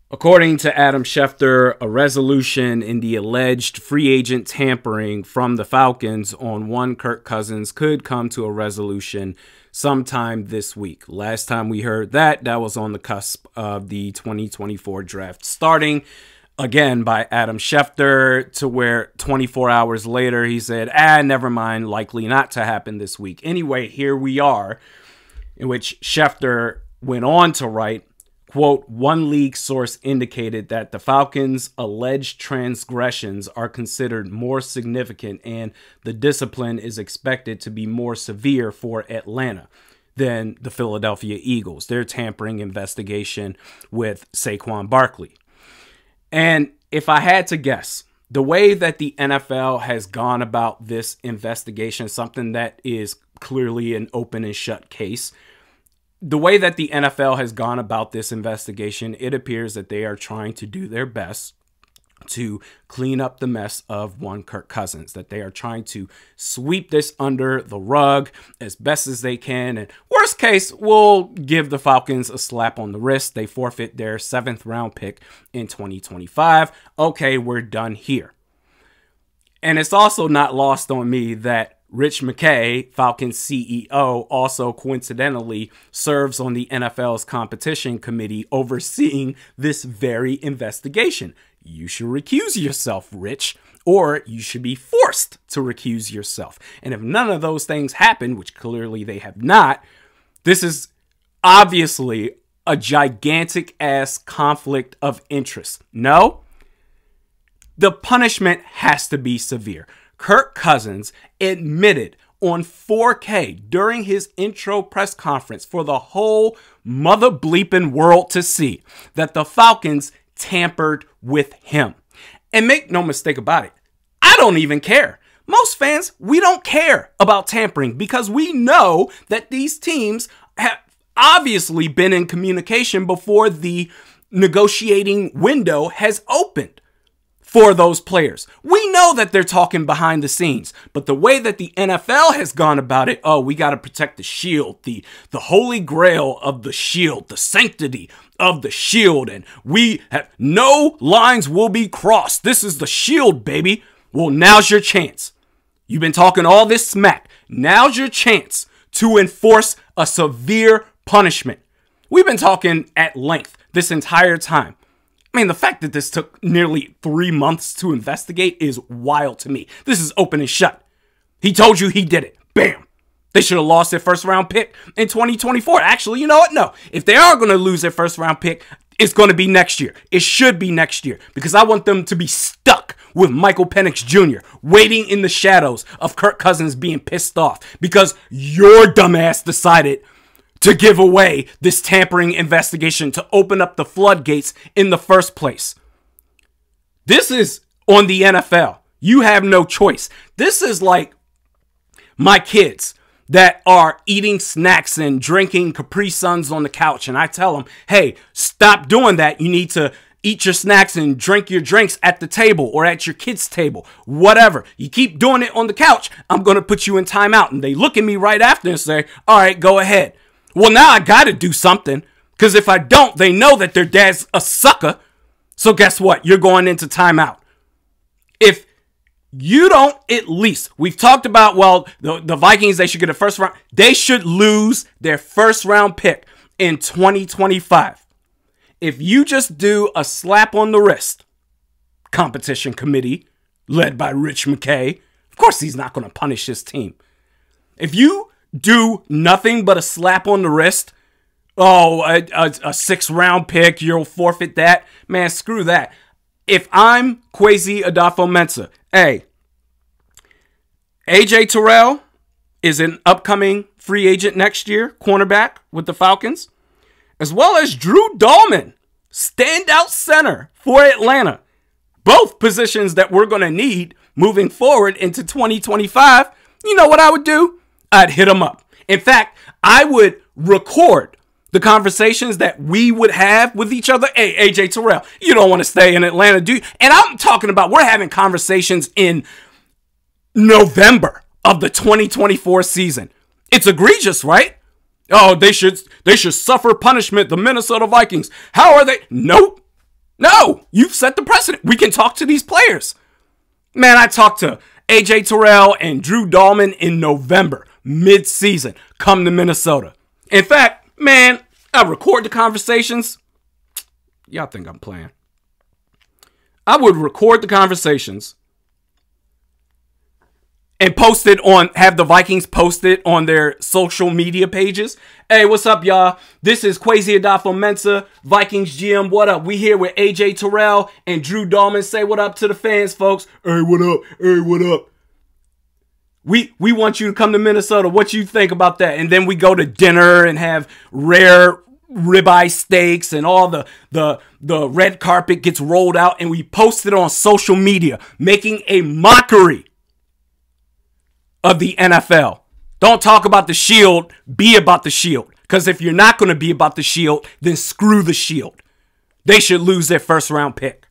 According to Adam Schefter, a resolution in the alleged free agent tampering from the Falcons on one Kirk Cousins could come to a resolution sometime this week. Last time we heard that was on the cusp of the 2024 draft starting. Again, by Adam Schefter, to where 24 hours later he said, never mind, likely not to happen this week. Anyway, here we are, in which Schefter went on to write, quote, one league source indicated that the Falcons' alleged transgressions are considered more significant and the discipline is expected to be more severe for Atlanta than the Philadelphia Eagles, their tampering investigation with Saquon Barkley. And if I had to guess, the way that the NFL has gone about this investigation, something that is clearly an open and shut case, the way that the NFL has gone about this investigation, it appears that they are trying to do their best to clean up the mess of one Kirk Cousins, that they are trying to sweep this under the rug as best as they can. And worst case, we'll give the Falcons a slap on the wrist. They forfeit their 7th round pick in 2025. Okay, we're done here. And it's also not lost on me that Rich McKay, Falcons CEO, also coincidentally serves on the NFL's competition committee overseeing this very investigation. You should recuse yourself, Rich, or you should be forced to recuse yourself. And if none of those things happen, which clearly they have not, this is obviously a gigantic ass conflict of interest. No, the punishment has to be severe. Kirk Cousins admitted on 4K during his intro press conference for the whole mother bleeping world to see that the Falcons tampered with him. And make no mistake about it, I don't even care. Most fans, we don't care about tampering because we know that these teams have obviously been in communication before the negotiating window has opened for those players. We know that they're talking behind the scenes, but the way that the NFL has gone about it, we got to protect the shield, the holy grail of the shield, the sanctity of the shield, and we have no lines will be crossed. This is the shield, baby. Well, now's your chance. You've been talking all this smack. Now's your chance to enforce a severe punishment. We've been talking at length this entire time. I mean, the fact that this took nearly 3 months to investigate is wild to me. This is open and shut. He told you he did it. Bam. They should have lost their 1st round pick in 2024. Actually, you know what? No. If they are going to lose their 1st round pick, it's going to be next year. It should be next year because I want them to be stuck with Michael Penix Jr. waiting in the shadows of Kirk Cousins being pissed off because your dumbass decided to give away this tampering investigation, to open up the floodgates in the first place. This is on the NFL. You have no choice. This is like my kids that are eating snacks and drinking Capri Suns on the couch. And I tell them, hey, stop doing that. You need to eat your snacks and drink your drinks at the table or at your kids' table, whatever. You keep doing it on the couch, I'm going to put you in timeout. And they look at me right after and say, all right, go ahead. Well, now I got to do something because if I don't, they know that their dad's a sucker. So guess what? You're going into timeout. If you don't, at least, we've talked about, well, the Vikings, they should get a 1st round. They should lose their 1st round pick in 2025. If you just do a slap on the wrist, competition committee led by Rich McKay, of course he's not going to punish his team. If you do nothing but a slap on the wrist, a 6th round pick, you'll forfeit that. Man, screw that. If I'm Kwesi Adolfo-Mensah, hey, AJ Terrell is an upcoming free agent next year, cornerback with the Falcons, as well as Drew Dahlman, standout center for Atlanta. Both positions that we're going to need moving forward into 2025. You know what I would do? I'd hit them up. In fact, I would record the conversations that we would have with each other. Hey, AJ Terrell, you don't want to stay in Atlanta, do you? And I'm talking about we're having conversations in November of the 2024 season. It's egregious, right? Oh, they should suffer punishment, the Minnesota Vikings. How are they? Nope. No, you've set the precedent. We can talk to these players. Man, I talked to AJ Terrell and Drew Dahlman in November, mid-season. Come to Minnesota. In fact, man, I record the conversations. Y'all think I'm playing. I would record the conversations and have the Vikings post it on their social media pages. Hey, what's up, y'all? This is Kwesi Adolfo-Mensah, Vikings GM. What up? We here with AJ Terrell and Drew Dahlman. Say what up to the fans, folks. Hey, what up? Hey, what up? We want you to come to Minnesota. What you think about that? And then we go to dinner and have rare ribeye steaks and all the red carpet gets rolled out and we post it on social media, making a mockery of the NFL. Don't talk about the Shield, be about the Shield. Because if you're not going to be about the Shield, then screw the Shield. They should lose their first round pick.